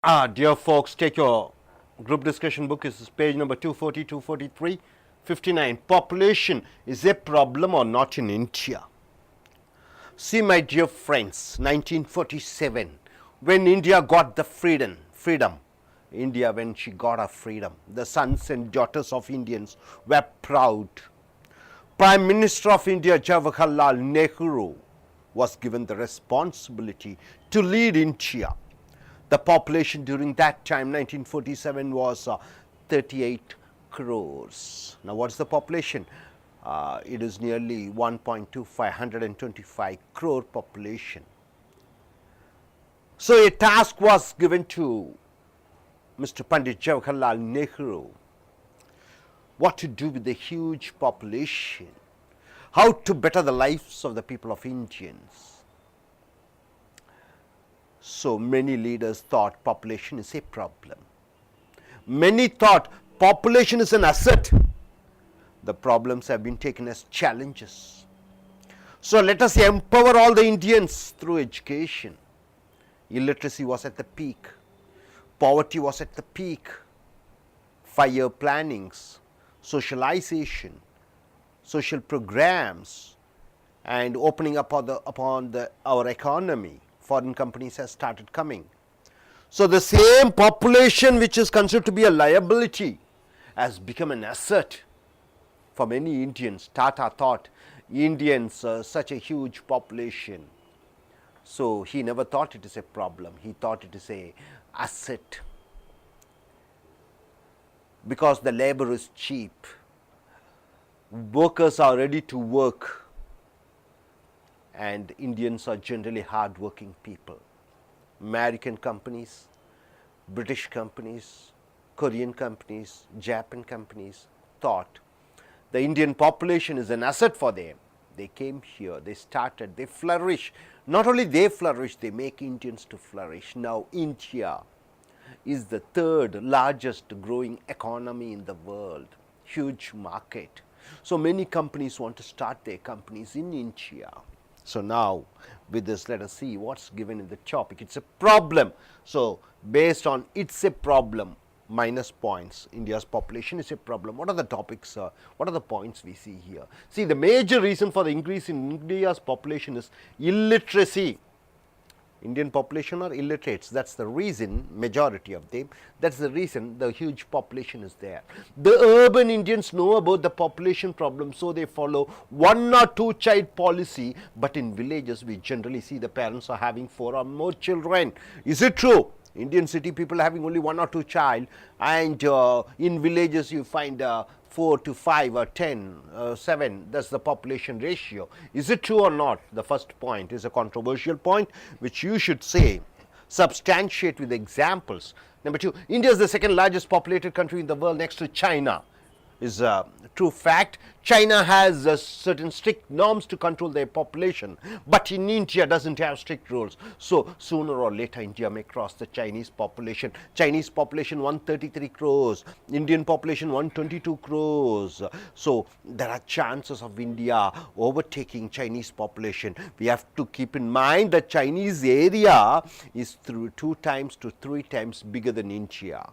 Dear folks, take your group discussion book. This is page number 240, 243, 59. Population is a problem or not in India? See, my dear friends, 1947, when India got the freedom, India, when she got her freedom, the sons and daughters of Indians were proud. Prime Minister of India, Jawaharlal Nehru, was given the responsibility to lead India. The population during that time, 1947, was 38 crores. Now, what's the population? It is nearly 1.25 crore population. So, a task was given to Mr. Pandit Jawaharlal Nehru. What to do with the huge population? How to better the lives of the people of Indians? So many leaders thought population is a problem. Many thought population is an asset. The problems have been taken as challenges. So let us empower all the Indians through education. Illiteracy was at the peak. Poverty was at the peak. 5-year plannings, socialization, social programs, and opening up upon our economy. Foreign companies have started coming. So the same population which is considered to be a liability has become an asset for many Indians. Tata thought Indians are such a huge population. So he never thought it is a problem. He thought it is a asset. Because the labor is cheap. Workers are ready to work. And Indians are generally hard-working people. American companies, British companies, Korean companies, Japan companies thought the Indian population is an asset for them. They came here, they started, they flourish. Not only they flourish, they make Indians to flourish. Now India is the third largest growing economy in the world. Huge market. So many companies want to start their companies in India. So now with this, let us see what's given in the topic. It's a problem. So based on it's a problem, minus points, India's population is a problem. What are the topics? What are the points we see here? See, the major reason for the increase in India's population is illiteracy. Indian population are illiterates. That's the reason, majority of them, that's the reason the huge population is there. The urban Indians know about the population problem, so they follow 1 or 2 child policy, but in villages we generally see the parents are having 4 or more children. Is it true? Indian city people having only 1 or 2 child, and in villages you find 4 to 5 or 10, 7, that's the population ratio. Is it true or not? The first point is a controversial point which you should say, substantiate with examples. Number 2, India is the second largest populated country in the world next to China. Is a true fact. China has certain strict norms to control their population, but in India doesn't have strict rules. So sooner or later India may cross the Chinese population. Chinese population 133 crores, Indian population 122 crores. So there are chances of India overtaking Chinese population. We have to keep in mind that Chinese area is 2 times to 3 times bigger than India.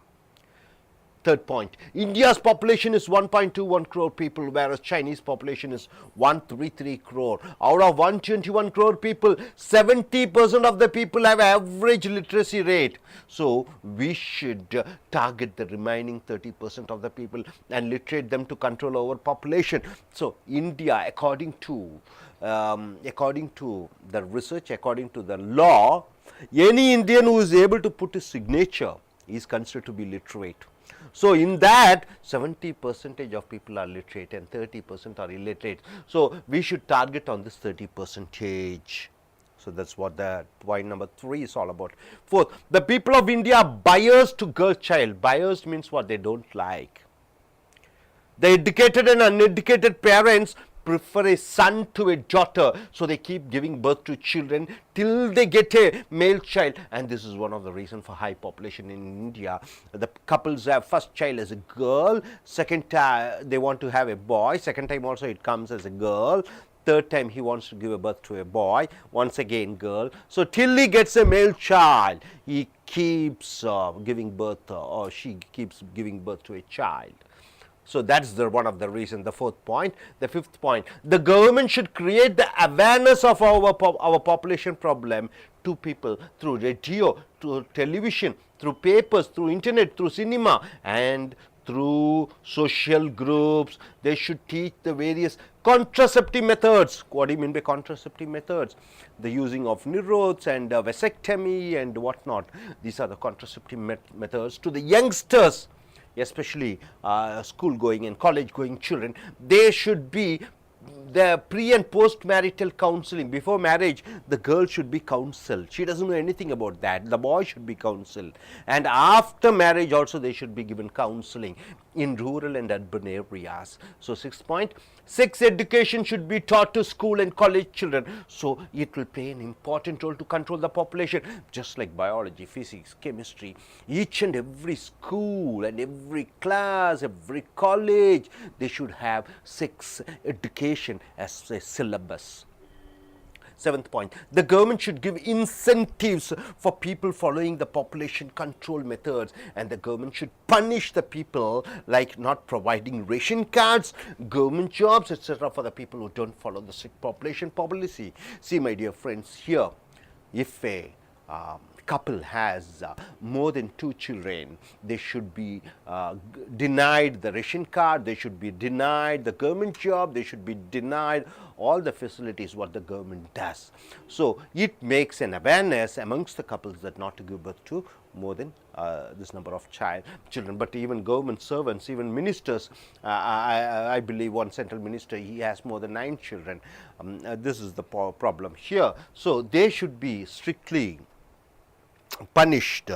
Third point, India's population is 1.21 crore people, whereas Chinese population is 133 crore. Out of 121 crore people, 70% of the people have average literacy rate. So we should target the remaining 30% of the people and literate them to control our population. So India, according to the research, according to the law, any Indian who is able to put his signature is considered to be literate. So in that 70% of people are literate and 30% are illiterate. So we should target on this 30%. So that's what the point number 3 is all about. Fourth, the people of India are biased to girl child. Biased means what? They don't like. The educated and uneducated parents prefer a son to a daughter, so they keep giving birth to children till they get a male child, and this is one of the reasons for high population in India. The couples have first child as a girl, second time they want to have a boy, second time also it comes as a girl, third time he wants to give a birth to a boy, once again girl. So till he gets a male child, he keeps giving birth, or she keeps giving birth to a child. So that's one of the reasons. The fourth point. The fifth point, the government should create the awareness of our population problem to people through radio, through television, through papers, through internet, through cinema, and through social groups. They should teach the various contraceptive methods. What do you mean by contraceptive methods? The using of Nirodhs and vasectomy and whatnot. These are the contraceptive methods to the youngsters, especially school going and college going children. They should be the pre and post marital counseling. Before marriage, the girl should be counseled. She doesn't know anything about that. The boy should be counseled. And after marriage also they should be given counseling in rural and urban areas. So sixth point, sex education should be taught to school and college children. So it will play an important role to control the population, just like biology, physics, chemistry. Each and every school and every class, every college, they should have sex education as a syllabus. Seventh point, the government should give incentives for people following the population control methods, and the government should punish the people like not providing ration cards, government jobs, etc. for the people who don't follow the strict population policy. See, my dear friends, here, if a couple has more than 2 children, they should be denied the ration card, they should be denied the government job, they should be denied all the facilities what the government does. So it makes an awareness amongst the couples that not to give birth to more than this number of children. But even government servants, even ministers, I believe one central minister, he has more than 9 children. This is the problem here. So they should be strictly punished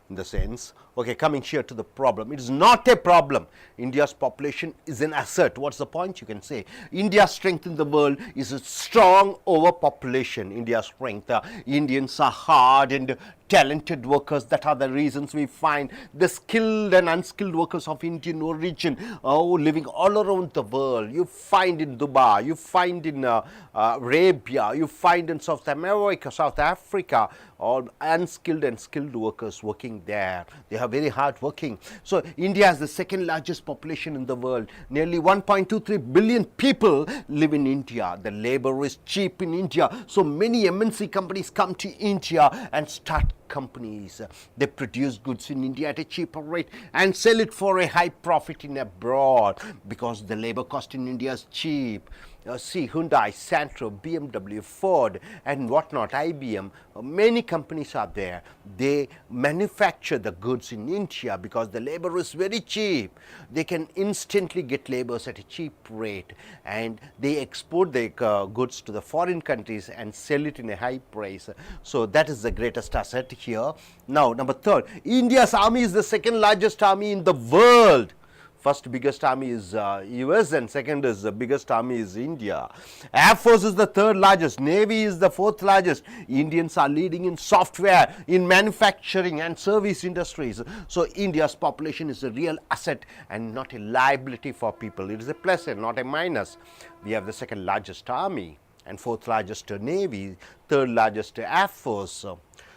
in the sense. Okay, coming here to the problem, it is not a problem. India's population is an asset. What's the point? You can say India's strength in the world is a strong overpopulation. India's strength, Indians are hard and talented workers. That are the reasons we find the skilled and unskilled workers of Indian origin living all around the world. You find in Dubai, you find in Arabia, you find in South America, South Africa, all unskilled and skilled workers working there. They are very hard working. So India has the second largest population in the world. Nearly 1.23 billion people live in India. The labor is cheap in India. So many MNC companies come to India and start companies. They produce goods in India at a cheaper rate and sell it for a high profit in abroad because the labor cost in India is cheap. See, Hyundai, Santro, BMW, Ford and whatnot, IBM, many companies are there. They manufacture the goods in India because the labor is very cheap. They can instantly get labors at a cheap rate and they export their goods to the foreign countries and sell it in a high price. So that is the greatest asset here. Now, number third, India's army is the second largest army in the world. First biggest army is US and second is the biggest army is India. Air Force is the third largest. Navy is the fourth largest. Indians are leading in software, in manufacturing and service industries. So India's population is a real asset and not a liability for people. It is a plus and not a minus. We have the second largest army and fourth largest navy, third largest Air Force.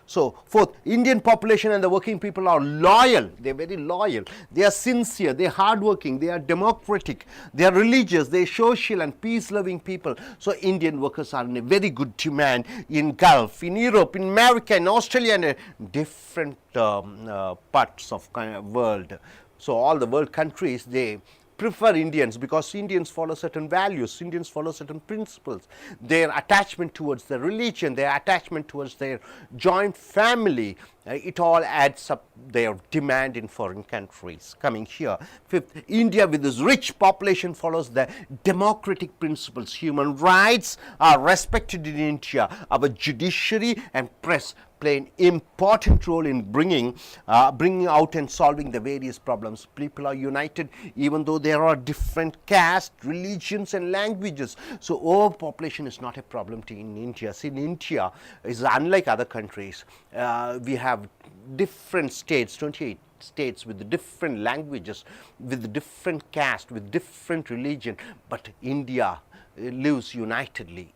So, fourth, Indian population and the working people are loyal. They are very loyal. They are sincere. They are hardworking. They are democratic. They are religious. They are social and peace-loving people. So, Indian workers are in a very good demand in Gulf, in Europe, in America, in Australia, and different parts of world. So, all the world countries, they prefer Indians because Indians follow certain values, Indians follow certain principles. Their attachment towards the religion, their attachment towards their joint family, it all adds up their demand in foreign countries. Coming here, fifth, India with its rich population follows the democratic principles. Human rights are respected in India. Our judiciary and press play an important role in bringing out and solving the various problems. People are united even though there are different castes, religions and languages. So overpopulation is not a problem in India. See, in India is unlike other countries. We have different states, 28 states with different languages, with different caste, with different religion, but India lives unitedly.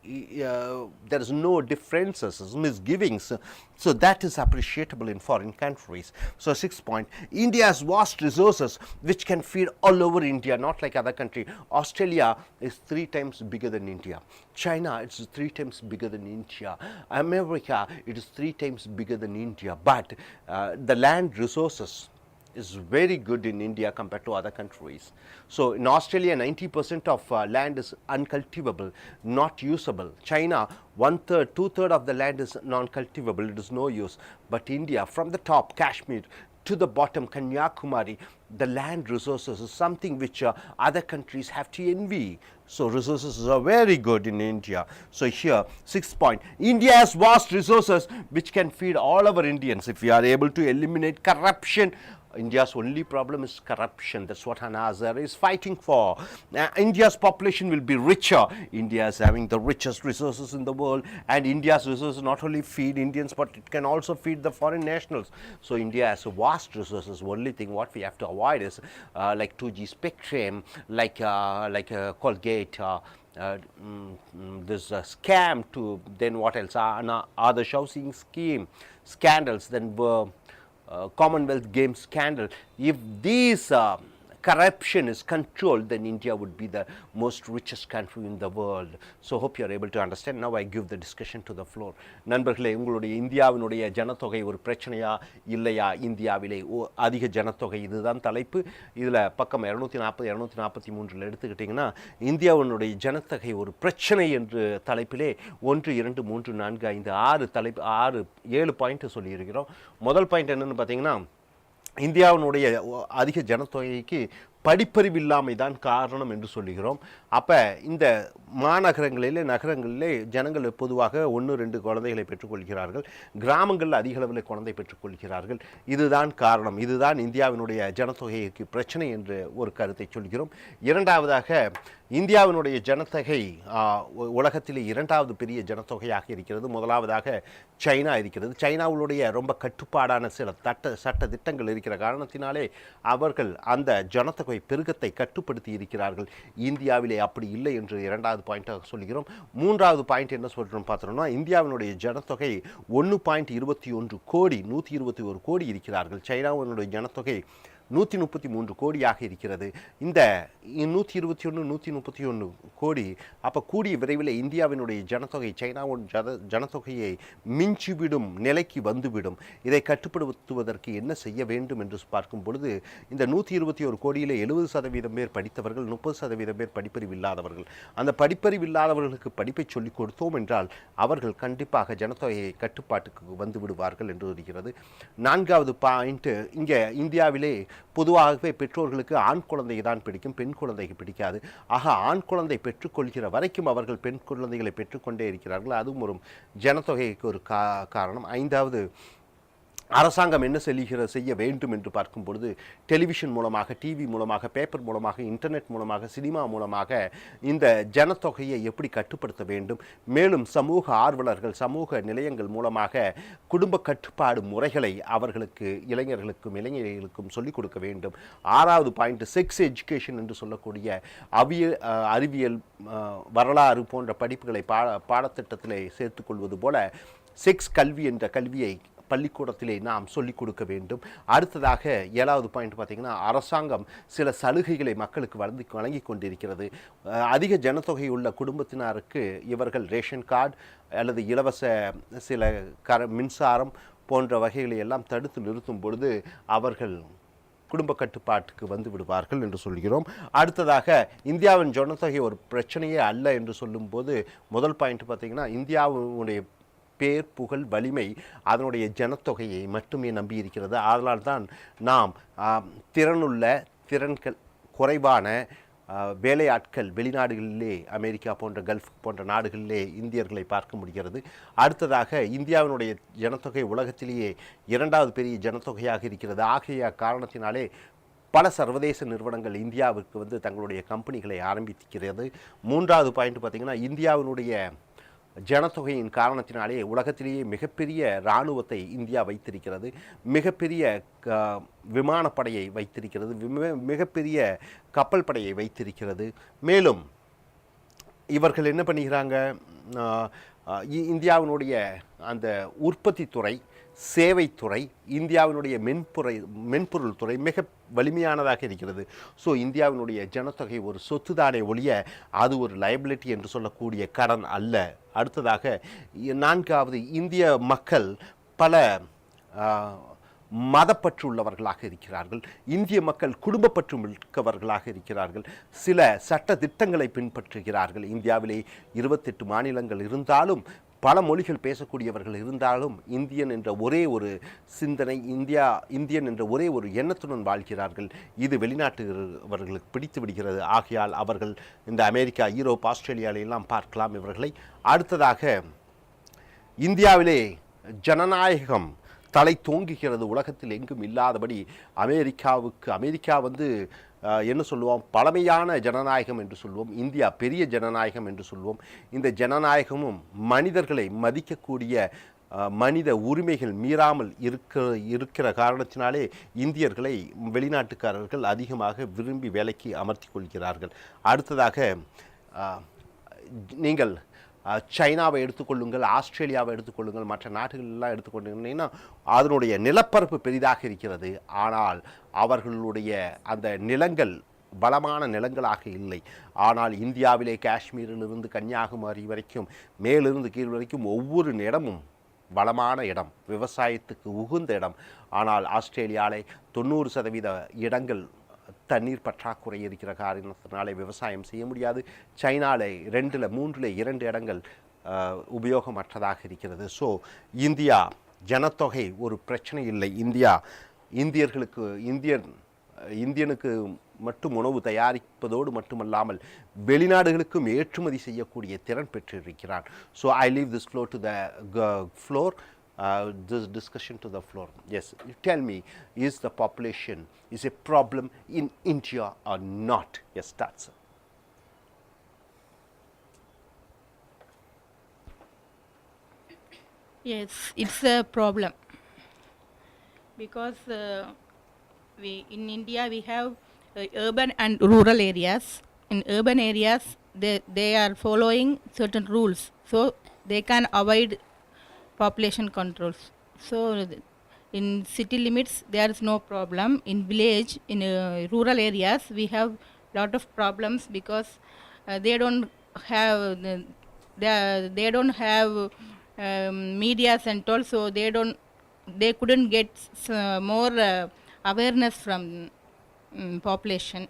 There is no differences, misgivings. So that is appreciable in foreign countries. So 6th point, India has vast resources which can feed all over India, not like other country. Australia is 3 times bigger than India. China, it's 3 times bigger than India. America, it is 3 times bigger than India. But the land resources is very good in India compared to other countries. So in Australia, 90% of land is uncultivable, not usable. China, 1/3, 2/3 of the land is non-cultivable, it is no use. But India, from the top, Kashmir, to the bottom, Kanyakumari, the land resources is something which other countries have to envy. So resources are very good in India. So here, 6th point, India has vast resources which can feed all our Indians. If we are able to eliminate corruption, India's only problem is corruption. That's what Hannah Azhar is fighting for. India's population will be richer. India is having the richest resources in the world, and India's resources not only feed Indians, but it can also feed the foreign nationals. So India has vast resources. Only thing what we have to avoid is like 2G spectrum, like Colgate, this scam to, then what else, other housing scheme scandals, then Commonwealth Games scandal. If these corruption is controlled, then India would be the most richest country in the world. So hope you are able to understand. Now I give the discussion to the floor. நண்பர்களே, உங்களுடைய இந்தியாவினுடைய ஜனத்தொகை ஒரு பிரச்சனையா இல்லையா, இந்தியாவிலே அதிக ஜனத்தொகை, இதுதான் தலைப்பு. இதில் பக்கம் 240 243 எடுத்துக்கிட்டிங்கன்னா இந்தியாவினுடைய ஜனத்தொகை ஒரு பிரச்சனை என்று தலைப்பிலே 1 2 3 4 5 6 தலைப்பு 7 பாயிண்ட் சொல்லியிருக்கிறோம். முதல் பாயிண்ட் என்னென்னு பார்த்தீங்கன்னா, இந்தியாவினுடைய அதிக ஜனத்தொகைக்கு படிப்பறிவில்லாமை தான் காரணம் என்று சொல்லுகிறோம். அப்போ இந்த மாநகரங்களிலே நகரங்களிலே ஜனங்கள் பொதுவாக 1 2 குழந்தைகளை பெற்றுக்கொள்கிறார்கள். கிராமங்களில் அதிக அளவில் குழந்தை பெற்றுக்கொள்கிறார்கள். இதுதான் காரணம். இதுதான் இந்தியாவினுடைய ஜனத்தொகைக்கு பிரச்சனை என்று ஒரு கருத்தை சொல்கிறோம். இரண்டாவதாக, இந்தியாவினுடைய ஜனத்தொகை உலகத்திலே 2வது பெரிய ஜனத்தொகையாக இருக்கிறது. முதலாவதாக சைனா இருக்கிறது. சைனாவுடைய ரொம்ப கட்டுப்பாடான சில சட்ட திட்டங்கள் இருக்கிற காரணத்தினாலே அவர்கள் அந்த ஜனத்தொகை பெருக்கத்தை கட்டுப்படுத்தி இருக்கிறார்கள். இந்தியாவிலே அப்படி இல்லை என்று 2வது பாயிண்டாக சொல்கிறோம். 3வது பாயிண்ட் என்ன சொல்கிறோம் பார்த்தோம்னா, இந்தியாவினுடைய ஜனத்தொகை 1.21 கோடி 121 கோடி இருக்கிறார்கள். சைனாவினுடைய ஜனத்தொகை 133 கோடியாக இருக்கிறது. இந்த 121 131 கோடி அப்போ கூடிய விரைவில் இந்தியாவினுடைய ஜனத்தொகை சைனாவின் ஜனத்தொகையை மிஞ்சிவிடும் நிலைக்கு வந்துவிடும். இதை கட்டுப்படுத்துவதற்கு என்ன செய்ய வேண்டும் என்று பார்க்கும் பொழுது, இந்த 121 கோடியில் 70% பேர் படித்தவர்கள், 30% பேர் படிப்பறிவு இல்லாதவர்கள். அந்த படிப்பறிவு இல்லாதவர்களுக்கு படிப்பை சொல்லிக் கொடுத்தோம் என்றால் அவர்கள் கண்டிப்பாக ஜனத்தொகையை கட்டுப்பாட்டுக்கு வந்து விடுவார்கள் என்று இருக்கிறது. 4வது பாயிண்ட், இங்கே இந்தியாவிலே பொதுவாகவே பெற்றோர்களுக்கு ஆண் குழந்தை தான் பிடிக்கும், பெண் குழந்தைக்கு பிடிக்காது. ஆக ஆண் குழந்தை பெற்றுக்கொள்கிற வரைக்கும் அவர்கள் பெண் குழந்தைகளை பெற்றுக்கொண்டே இருக்கிறார்கள். அதுவும் ஒரு ஜனத்தொகைக்கு ஒரு காரணம். 5வது, அரசாங்கம் என்ன செய்ய வேண்டும் என்று பார்க்கும் பொழுது, டெலிவிஷன் மூலமாக, டிவி மூலமாக, பேப்பர் மூலமாக, இன்டர்நெட் மூலமாக, சினிமா மூலமாக இந்த ஜனத்தொகையை எப்படி கட்டுப்படுத்த வேண்டும், மேலும் சமூக ஆர்வலர்கள், சமூக நிலையங்கள் மூலமாக குடும்ப கட்டுப்பாடு முறைகளை அவர்களுக்கு, இளைஞர்களுக்கும் சொல்லிக் கொடுக்க வேண்டும். 6வது பாயிண்ட், செக்ஸ் எஜுகேஷன் என்று சொல்லக்கூடிய அறிவியல், வரலாறு போன்ற படிப்புகளை பாடத்திட்டத்திலே சேர்த்துக்கொள்வது போல செக்ஸ் கல்வி என்ற கல்வியை பள்ளிக்கூடத்திலே நாம் சொல்லிக் கொடுக்க வேண்டும். அடுத்ததாக 7வது பாயிண்ட் பார்த்தீங்கன்னா, அரசாங்கம் சில சலுகைகளை மக்களுக்கு வழங்கி கொண்டிருக்கிறது. அதிக ஜனத்தொகை உள்ள குடும்பத்தினருக்கு இவர்கள் ரேஷன் கார்டு அல்லது இலவச சில மின்சாரம் போன்ற வகைகளை எல்லாம் தடுத்து நிறுத்தும் பொழுது அவர்கள் குடும்ப கட்டுப்பாட்டுக்கு வந்து விடுவார்கள் என்று சொல்கிறோம். அடுத்ததாக, இந்தியாவின் ஜனத்தொகை ஒரு பிரச்சனையே அல்ல என்று சொல்லும்போது, முதல் பாயிண்ட் பார்த்தீங்கன்னா, இந்தியாவுடைய பேர், புகழ், வலிமை அதனுடைய ஜனத்தொகையை மட்டுமே நம்பியிருக்கிறது. அதனால்தான் நாம் திறன்கள் குறைவான வேலையாட்கள் வெளிநாடுகளிலே, அமெரிக்கா போன்ற கல்ஃப் போன்ற நாடுகளிலே இந்தியர்களை பார்க்க முடிகிறது. அடுத்ததாக, இந்தியாவினுடைய ஜனத்தொகை உலகத்திலேயே 2வது பெரிய ஜனத்தொகையாக இருக்கிறது. ஆகிய காரணத்தினாலே பல சர்வதேச நிறுவனங்கள் இந்தியாவுக்கு தங்களுடைய கம்பெனிகளை ஆரம்பிக்கிறது. 3வது பாயிண்ட் பார்த்திங்கன்னா, இந்தியாவினுடைய ஜனத்தொகையின் காரணத்தினாலே உலகத்திலேயே மிகப்பெரிய இராணுவத்தை இந்தியா வைத்திருக்கிறது, மிகப்பெரிய விமானப்படையை வைத்திருக்கிறது, மிகப்பெரிய கப்பல் படையை வைத்திருக்கிறது. மேலும் இவர்கள் என்ன பண்ணிக்கிறாங்க, இந்தியாவினுடைய அந்த உற்பத்தி துறை, சேவைத்துறை, இந்தியாவினுடைய மென்பொருள் துறை மிக வலிமையானதாக இருக்கிறது. ஸோ இந்தியாவினுடைய ஜனத்தொகை ஒரு சொத்து தானே ஒழிய அது ஒரு லைபிலிட்டி என்று சொல்லக்கூடிய கடன் அல்ல. அடுத்ததாக 4வது, இந்திய மக்கள் பல மதப்பற்று உள்ளவர்களாக இருக்கிறார்கள். இந்திய மக்கள் குடும்பப்பற்று மிக்கவர்களாக இருக்கிறார்கள். சில சட்ட திட்டங்களை பின்பற்றுகிறார்கள். இந்தியாவிலே 28 மாநிலங்கள் இருந்தாலும் பல மொழிகள் பேசக்கூடியவர்கள் இருந்தாலும் இந்தியன் என்ற ஒரே ஒரு சிந்தனை, இந்தியன் என்ற ஒரே ஒரு எண்ணத்துடன் வாழ்கிறார்கள். இது வெளிநாட்டுவர்களுக்கு பிடித்து விடுகிறது. ஆகையால் அவர்கள் இந்த அமெரிக்கா, யூரோப், ஆஸ்திரேலியாவிலெல்லாம் பார்க்கலாம் இவர்களை. அடுத்ததாக இந்தியாவிலே ஜனநாயகம் தலை தோங்குகிறது. உலகத்தில் எங்கும் இல்லாதபடி அமெரிக்கா வந்து என்ன சொல்லுவோம், பழமையான ஜனநாயகம் என்று சொல்வோம். இந்தியா பெரிய ஜனநாயகம் என்று சொல்வோம். இந்த ஜனநாயகமும் மனிதர்களை மதிக்கக்கூடிய மனித உரிமைகள் மீறாமல் இருக்கிற காரணத்தினாலே இந்தியர்களை வெளிநாட்டுக்காரர்கள் அதிகமாக விரும்பி வேலைக்கு அமர்த்தி கொள்கிறார்கள். அடுத்ததாக நீங்கள் சைனாவை எடுத்துக்கொள்ளுங்கள், ஆஸ்திரேலியாவை எடுத்துக்கொள்ளுங்கள், மற்ற நாடுகளெல்லாம் எடுத்துக்கொண்டீங்கன்னா அதனுடைய நிலப்பரப்பு பெரிதாக இருக்கிறது. ஆனால் அவர்களுடைய அந்த நிலங்கள் வளமான நிலங்களாக இல்லை. ஆனால் இந்தியாவிலே காஷ்மீரிலிருந்து கன்னியாகுமரி வரைக்கும், மேலிருந்து கீழ் வரைக்கும் ஒவ்வொரு இடமும் வளமான இடம், விவசாயத்துக்கு உகுந்த இடம். ஆனால் ஆஸ்திரேலியாவிலே 90% இடங்கள் தண்ணீர் பற்றாக்குறை இருக்கிற காரணத்தினாலே விவசாயம் செய்ய முடியாது. சைனாவில் 2ல் 3ல் 2 இடங்கள் உபயோகமற்றதாக இருக்கிறது. ஸோ இந்தியா ஜனத்தொகை ஒரு பிரச்சனை இல்லை. இந்தியனுக்கு மட்டும் உணவு தயாரிப்பதோடு மட்டுமல்லாமல் வெளிநாடுகளுக்கும் ஏற்றுமதி செய்யக்கூடிய திறன் பெற்றிருக்கிறார். So I leave this floor to the floor. This discussion to the floor. Yes, you tell me, is the population is a problem in India or not? Yes, that's it. Yes, it's a problem because in India we have urban and rural areas. In urban areas, they are following certain rules, so they can avoid population controls. So in city limits there is no problem. In village, in rural areas we have lot of problems because they don't have medias and all, so they couldn't get more awareness from population.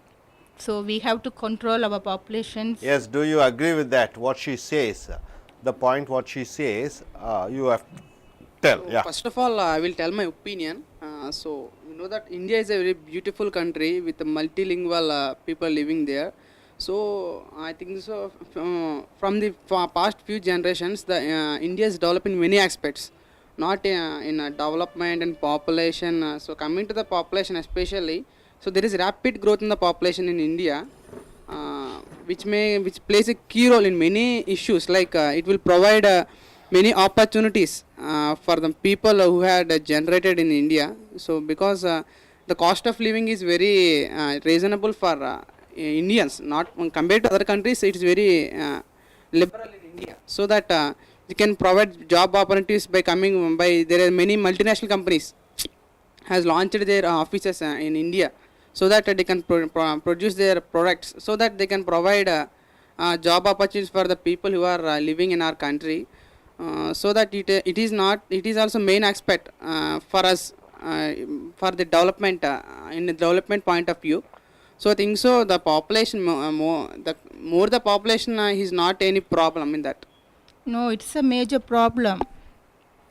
So we have to control our populations. Yes, do you agree with that, what she says? The point what she says, you have to tell. Yeah. First of all, I will tell my opinion. So you know that India is a very beautiful country with multilingual people living there. So I think so. From the past few generations, the India is developing many aspects, not in development and population. So coming to the population especially, so there is rapid growth in the population in India. Which plays a key role in many issues, like it will provide many opportunities for the people who had generated in India. So because the cost of living is very reasonable for Indians, not compared to other countries, it is very liberal in India, so that you can provide job opportunities there are many multinational companies has launched their offices in India, so that they can produce their products, so that they can provide job opportunities for the people who are living in our country. So that it is also main aspect for us for the development in the development point of view. So I think so the population more the population is not any problem in that. No, it's a major problem.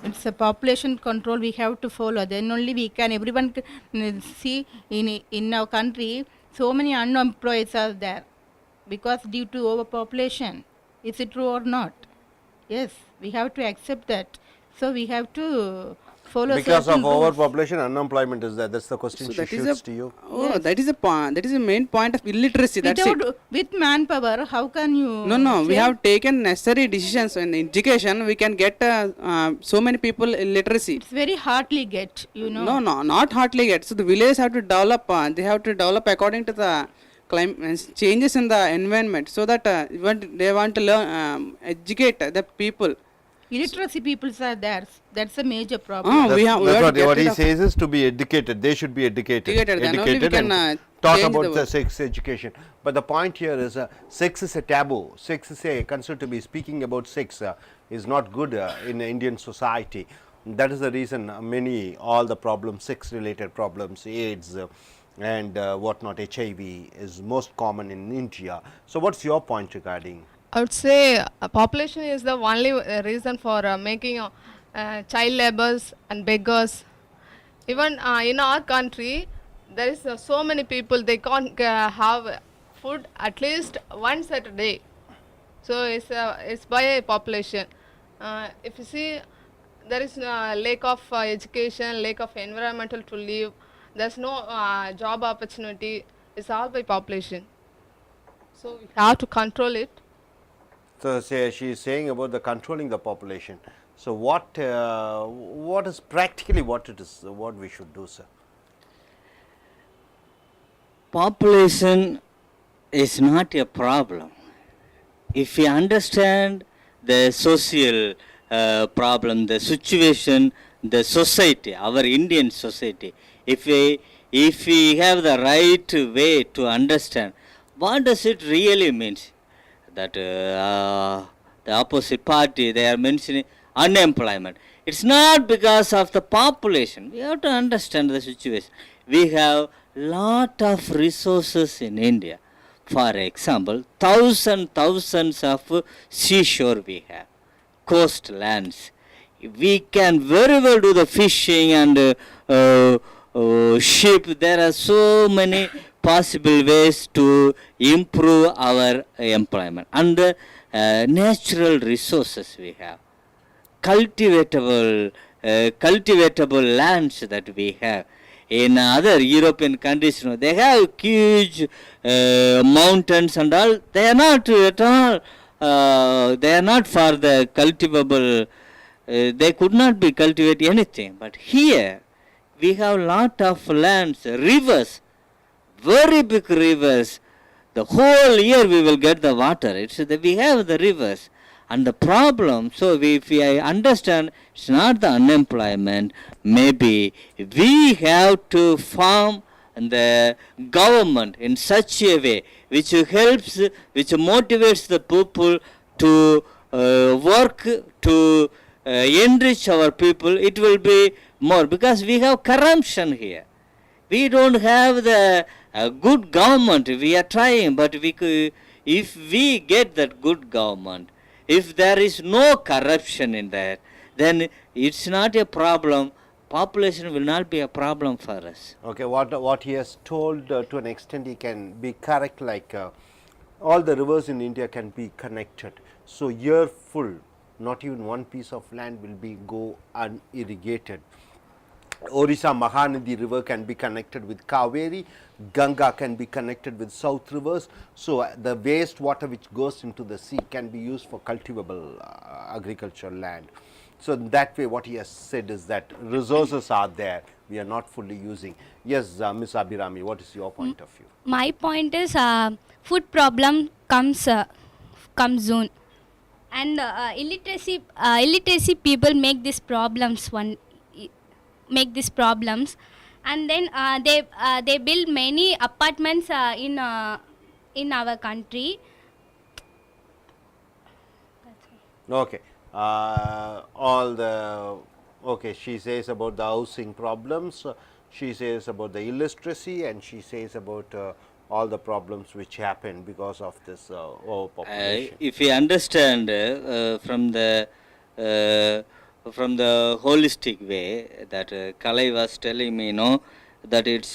It's a population control we have to follow. Then only we can, everyone can see in our country so many unemployed are there because due to overpopulation. Is it true or not? Yes, we have to accept that. So we have to follow because of certain rules. overpopulation, unemployment is there. That's the question So she that is shoots to you. Oh, yes. That is a main point of illiteracy. That's it. With manpower, how can you? No. We have taken necessary decisions in education. We can get so many people illiteracy. It's very hardly get, you know. No, not hardly get. So the villages have to develop. They have to develop according to the changes in the environment, so that they want to learn, educate the people. Illiteracy peoples are there. That's a major problem. We have That's to what, get what rid he of- says is to be educated. They should be educated. Educated, then only we can, and talk change about the the world. sex education. But the point here is sex is a taboo. Sex is considered to be speaking about sex is not good in Indian society. That is the reason all the problems, sex related problems, AIDS and whatnot, HIV is most common in India. So what's your point regarding? I would say population is the only reason for making child laborers and beggars. Even in our country, there is so many people, they can't have food at least once a day. So it's by population. If you see, there is lack of education, lack of environmental to live. There's no job opportunity. It's all by population. So we have to control it. So she is saying about the controlling the population. So what is practically what we should do, sir? Population is not a problem. If we understand the social problem, the situation, the society, our Indian society, if we have the right way to understand what does it really means, that the opposite party, they are mentioning unemployment. It's not because of the population. We have to understand the situation. We have lot of resources in India. For example, thousands of seashore we have, coastlands. We can very well do the fishing and ship. There are so many possible ways to improve our employment. And natural resources we have, cultivatable lands that we have. In other European countries, they have huge mountains and all. They are not at all. They are not for the cultivable. They could not be cultivate anything. But here we have lot of lands, rivers, very big rivers. The whole year we will get the water. It's that we have the rivers. And the problem, so if I understand, it's not the unemployment, maybe we have to form the government in such a way which helps, which motivates the people to work, to enrich our people. It will be more, because we have corruption here. We don't have the good government. We are trying, but if we get that good government, if there is no corruption in that, then it's not a problem. Population will not be a problem for us. Okay, what he has told to an extent he can be correct, like all the rivers in India can be connected. So year full, not even one piece of land will go unirrigated. Orissa Mahanadi river can be connected with Kaveri, Ganga can be connected with south rivers. So the waste water which goes into the sea can be used for cultivable agricultural land. So that way what he has said is that resources are there, we are not fully using. Yes, Ms. Abhirami, what is your point of view? My point is food problem comes soon, and illiteracy people make these problems and then they build many apartments in our country. Okay, okay, she says about the housing problems, she says about the illiteracy, and she says about all the problems which happen because of this overpopulation. If we understand from the holistic way that Kalai was telling me, that it's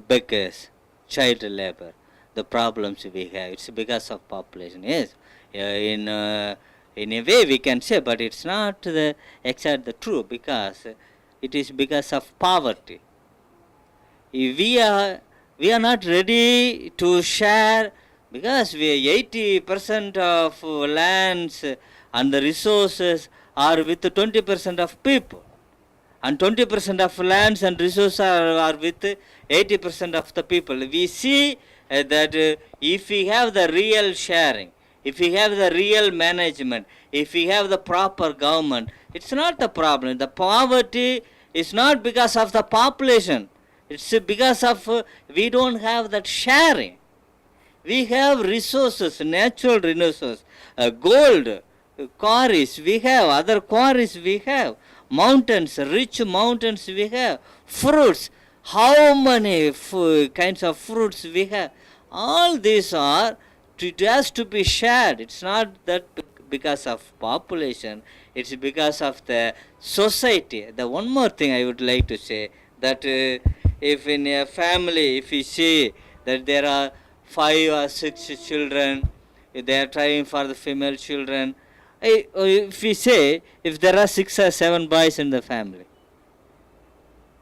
beggars, child labor, the problems we have, it's because of population. Yes, in a way we can say, but it's not the true, because it is because of poverty. If we are not ready to share, because we are 80% of lands and the resources are with 20% of people, and 20% of lands and resources are with 80% of the people. We see that if we have the real sharing, if we have the real management, if we have the proper government, it's not the problem. The poverty is not because of the population. It's because of we don't have that sharing. We have resources, natural resources, gold, quarries we have, other quarries we have, mountains, rich mountains we have, fruits, how many kinds of fruits we have. All these are, it has to be shared. It's not that because of population, it's because of the society. The one more thing I would like to say, that if in a family, if we see that there are 5 or 6 children, if they are trying for the female children, if we say if there are 6 or 7 boys in the family,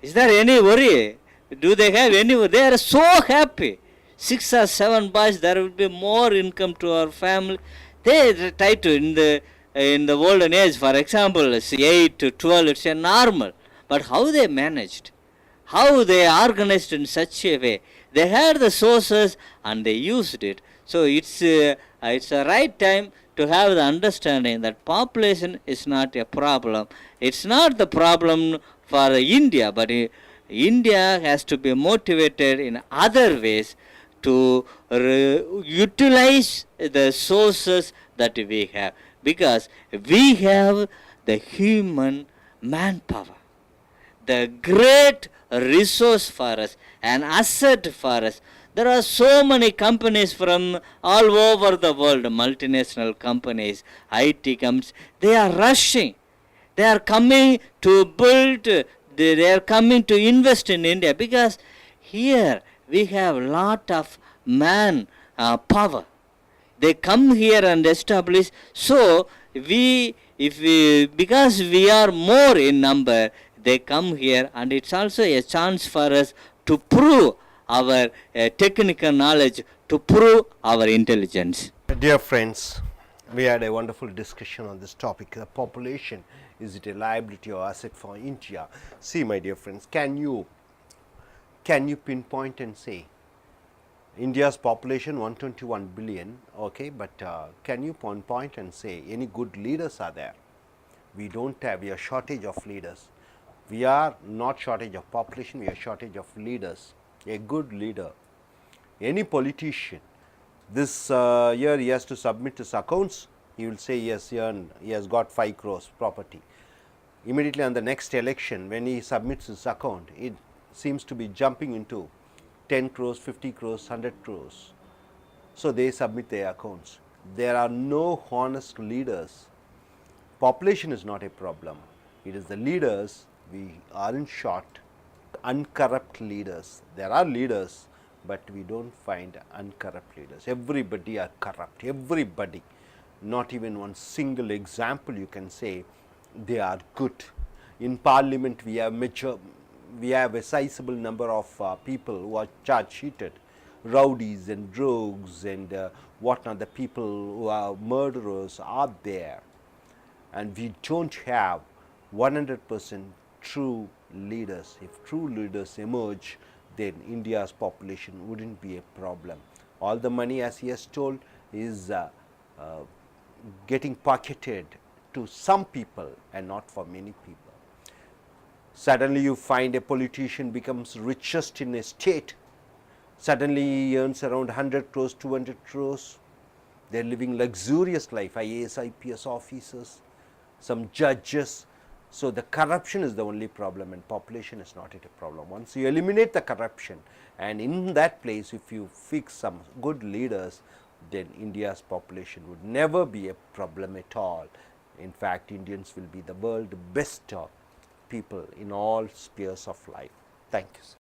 is there any worry? Do they have any worry? They are so happy. 6 or 7 boys, there will be more income to our family. They try to, in the olden age, for example, 8 to 12, it's a normal. But how they managed, how they organized in such a way, they had the sources and they used it. So it's a right time to have the understanding that population is not a problem. It's not the problem for India, but India has to be motivated in other ways to utilize the sources that we have, because we have the human manpower, the great resource for us, an asset for us. There are so many companies from all over the world, multinational companies, IT companies, they are rushing. They are coming to build, they are coming to invest in India, because here we have lot of man power. They come here and establish. So because we are more in number, they come here, and it's also a chance for us to prove our technical knowledge, to prove our intelligence. Dear friends, we had a wonderful discussion on this topic. The population, is it a liability or asset for India? See, my dear friends, can you pinpoint and say India's population 121 billion, okay, but can you point and say any good leaders are there? We don't have, we are shortage of leaders. We are not shortage of population, we are shortage of leaders. A good leader, any politician, this year he has to submit his accounts, he will say yes, he has got 5 crores property. Immediately on the next election, when he submits his account, it seems to be jumping into 10 crores, 50 crores, 100 crores. So they submit their accounts. There are no honest leaders. Population is not a problem. It is the leaders. We aren't short. Uncorrupt leaders. There are leaders, but we don't find uncorrupt leaders. Everybody are corrupt. Everybody. Not even one single example you can say they are good. In parliament we have a sizable number of people who are charge sheeted, rowdies and rogues and whatnot. The people who are murderers are there, and we don't have 100% true leaders. If true leaders emerge, then India's population wouldn't be a problem. All the money, as he has told, is getting pocketed to some people and not for many people. Suddenly you find a politician becomes richest in a state. Suddenly he earns around 100 crores, 200 crores. They are living luxurious life, IAS, IPS officers, some judges. So the corruption is the only problem, and population is not a problem. Once you eliminate the corruption, and in that place if you fix some good leaders, then India's population would never be a problem at all. In fact, Indians will be the world's best people in all spheres of life. Thank you, sir.